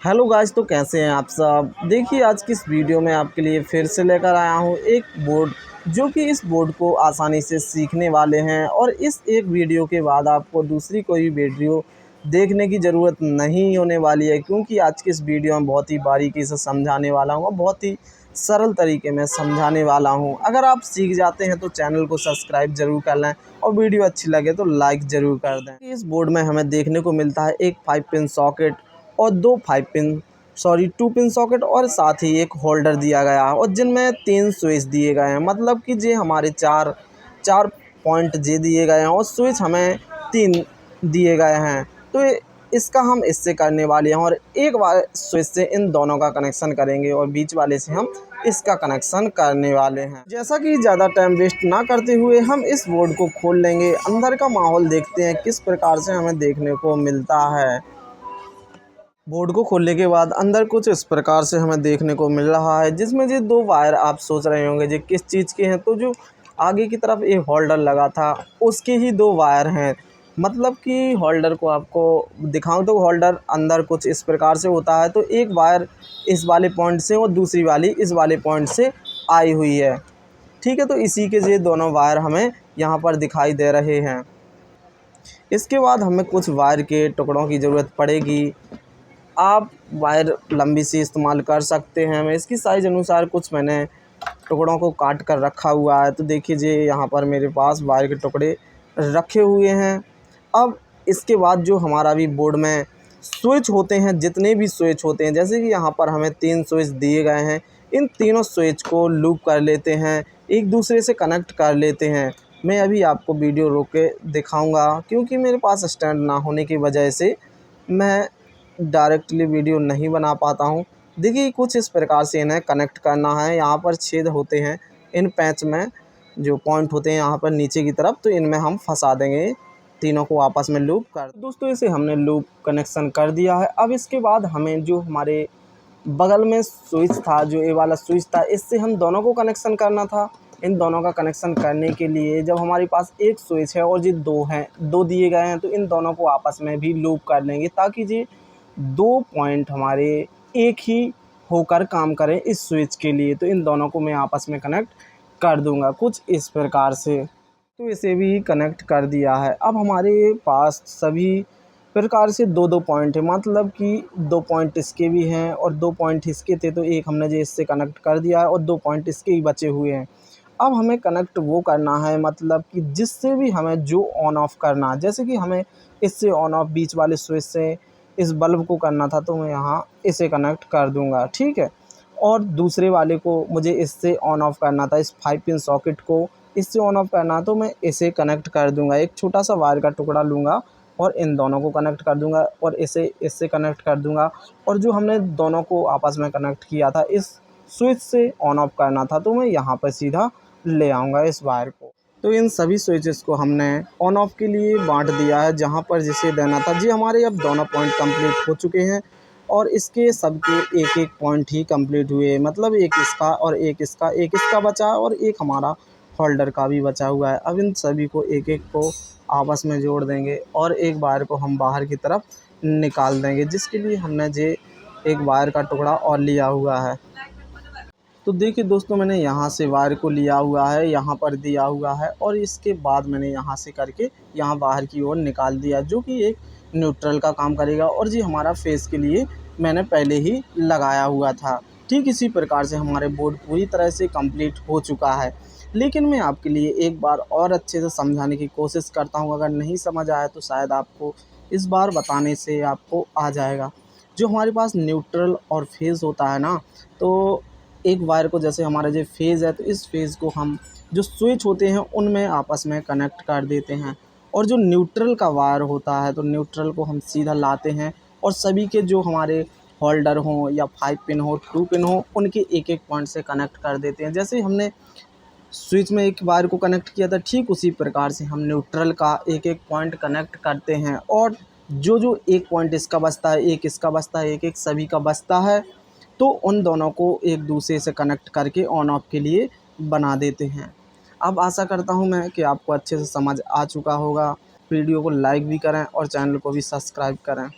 Hello guys, तो कैसे हैं आप सब। देखिए, आज की इस वीडियो में आपके लिए फिर से लेकर आया हूं एक बोर्ड, जो कि इस बोर्ड को आसानी से सीखने वाले हैं। और इस एक वीडियो के बाद आपको दूसरी कोई वीडियो देखने की ज़रूरत नहीं होने वाली है, क्योंकि आज की इस वीडियो में बहुत ही बारीकी से समझाने वाला हूँ और बहुत ही सरल तरीके में समझाने वाला हूँ। अगर आप सीख जाते हैं तो चैनल को सब्सक्राइब ज़रूर कर लें और वीडियो अच्छी लगे तो लाइक ज़रूर कर दें। इस बोर्ड में हमें देखने को मिलता है एक 5 पिन सॉकेट और 2 पिन सॉकेट और साथ ही एक होल्डर दिया गया है, और जिनमें 3 स्विच दिए गए हैं। मतलब कि ये हमारे चार चार पॉइंट जे दिए गए हैं और स्विच हमें 3 दिए गए हैं। तो इसका हम इससे करने वाले हैं, और एक बार स्विच से इन दोनों का कनेक्शन करेंगे और बीच वाले से हम इसका कनेक्शन करने वाले हैं। जैसा कि ज़्यादा टाइम वेस्ट ना करते हुए हम इस बोर्ड को खोल लेंगे। अंदर का माहौल देखते हैं किस प्रकार से हमें देखने को मिलता है। बोर्ड को खोलने के बाद अंदर कुछ इस प्रकार से हमें देखने को मिल रहा है, जिसमें ये 2 वायर आप सोच रहे होंगे ये किस चीज़ के हैं। तो जो आगे की तरफ एक होल्डर लगा था उसके ही 2 वायर हैं। मतलब कि होल्डर को आपको दिखाऊं तो होल्डर अंदर कुछ इस प्रकार से होता है। तो एक वायर इस वाले पॉइंट से और दूसरी वाली इस वाले पॉइंट से आई हुई है। ठीक है, तो इसी के ये दोनों वायर हमें यहाँ पर दिखाई दे रहे हैं। इसके बाद हमें कुछ वायर के टुकड़ों की ज़रूरत पड़ेगी। आप वायर लंबी सी इस्तेमाल कर सकते हैं। मैं इसकी साइज़ अनुसार कुछ मैंने टुकड़ों को काट कर रखा हुआ है। तो देखिए यहाँ पर मेरे पास वायर के टुकड़े रखे हुए हैं। अब इसके बाद जो हमारा भी बोर्ड में स्विच होते हैं, जितने भी स्विच होते हैं, जैसे कि यहाँ पर हमें 3 स्विच दिए गए हैं, इन तीनों स्विच को लूप कर लेते हैं, एक दूसरे से कनेक्ट कर लेते हैं। मैं अभी आपको वीडियो रोक के दिखाऊँगा, क्योंकि मेरे पास स्टैंड ना होने की वजह से मैं डायरेक्टली वीडियो नहीं बना पाता हूँ। देखिए, कुछ इस प्रकार से इन्हें कनेक्ट करना है। यहाँ पर छेद होते हैं इन पैच में, जो पॉइंट होते हैं यहाँ पर नीचे की तरफ, तो इनमें हम फंसा देंगे तीनों को आपस में लूप कर। दोस्तों, इसे हमने लूप कनेक्शन कर दिया है। अब इसके बाद हमें जो हमारे बगल में स्विच था, जो ये वाला स्विच था, इससे हम दोनों को कनेक्शन करना था। इन दोनों का कनेक्शन करने के लिए जब हमारे पास एक स्विच है और ये 2 हैं, 2 दिए गए हैं, तो इन दोनों को आपस में भी लूप कर लेंगे, ताकि ये 2 पॉइंट हमारे एक ही होकर काम करें इस स्विच के लिए। तो इन दोनों को मैं आपस में कनेक्ट कर दूंगा कुछ इस प्रकार से। तो इसे भी कनेक्ट कर दिया है। अब हमारे पास सभी प्रकार से 2-2 पॉइंट है। मतलब कि 2 पॉइंट इसके भी हैं और 2 पॉइंट इसके थे, तो एक हमने जो इससे कनेक्ट कर दिया है और 2 पॉइंट इसके ही बचे हुए हैं। अब हमें कनेक्ट वो करना है, मतलब कि जिससे भी हमें जो ऑन ऑफ़ करना, जैसे कि हमें इससे ऑन ऑफ़ बीच वाले स्विच से इस बल्ब को करना था, तो मैं यहाँ इसे कनेक्ट कर दूँगा, ठीक है। और दूसरे वाले को मुझे इससे ऑन ऑफ़ करना था, इस 5 पिन सॉकेट को इससे ऑन ऑफ़ करना, तो मैं इसे कनेक्ट कर दूँगा। एक छोटा सा वायर का टुकड़ा लूँगा और इन दोनों को कनेक्ट कर दूँगा और इसे इससे कनेक्ट कर दूँगा। और जो हमने दोनों को आपस में कनेक्ट किया था, इस स्विच से ऑन ऑफ़ करना था, तो मैं यहाँ पर सीधा ले आऊँगा इस वायर को। तो इन सभी स्विचेस को हमने ऑन ऑफ के लिए बांट दिया है, जहाँ पर जिसे देना था। जी, हमारे अब दोनों पॉइंट कंप्लीट हो चुके हैं और इसके सबके एक-एक पॉइंट ही कंप्लीट हुए। मतलब एक इसका और एक इसका बचा और एक हमारा होल्डर का भी बचा हुआ है। अब इन सभी को एक-एक को आपस में जोड़ देंगे और एक वायर को हम बाहर की तरफ निकाल देंगे, जिसके लिए हमने जे एक वायर का टुकड़ा और लिया हुआ है। तो देखिए दोस्तों, मैंने यहाँ से वायर को लिया हुआ है, यहाँ पर दिया हुआ है, और इसके बाद मैंने यहाँ से करके यहाँ बाहर की ओर निकाल दिया, जो कि एक न्यूट्रल का काम करेगा। और जी, हमारा फेस के लिए मैंने पहले ही लगाया हुआ था। ठीक इसी प्रकार से हमारे बोर्ड पूरी तरह से कंप्लीट हो चुका है। लेकिन मैं आपके लिए एक बार और अच्छे से समझाने की कोशिश करता हूँ। अगर नहीं समझ आया तो शायद आपको इस बार बताने से आपको आ जाएगा। जो हमारे पास न्यूट्रल और फेज़ होता है ना, तो एक वायर को, जैसे हमारा जो फेज़ है, तो इस फेज़ को हम जो स्विच होते हैं उनमें आपस में कनेक्ट कर देते हैं। और जो न्यूट्रल का वायर होता है, तो न्यूट्रल को हम सीधा लाते हैं और सभी के जो हमारे होल्डर हों या 5 पिन हो, 2 पिन हो, उनके एक-एक पॉइंट से कनेक्ट कर देते हैं। जैसे हमने स्विच में एक वायर को कनेक्ट किया था, ठीक उसी प्रकार से हम न्यूट्रल का एक-एक पॉइंट कनेक्ट करते हैं। और जो एक पॉइंट इसका बचता है, एक इसका बचता है, एक-एक सभी का बचता है, तो उन दोनों को एक दूसरे से कनेक्ट करके ऑन ऑफ के लिए बना देते हैं। अब आशा करता हूँ मैं कि आपको अच्छे से समझ आ चुका होगा। वीडियो को लाइक भी करें और चैनल को भी सब्सक्राइब करें।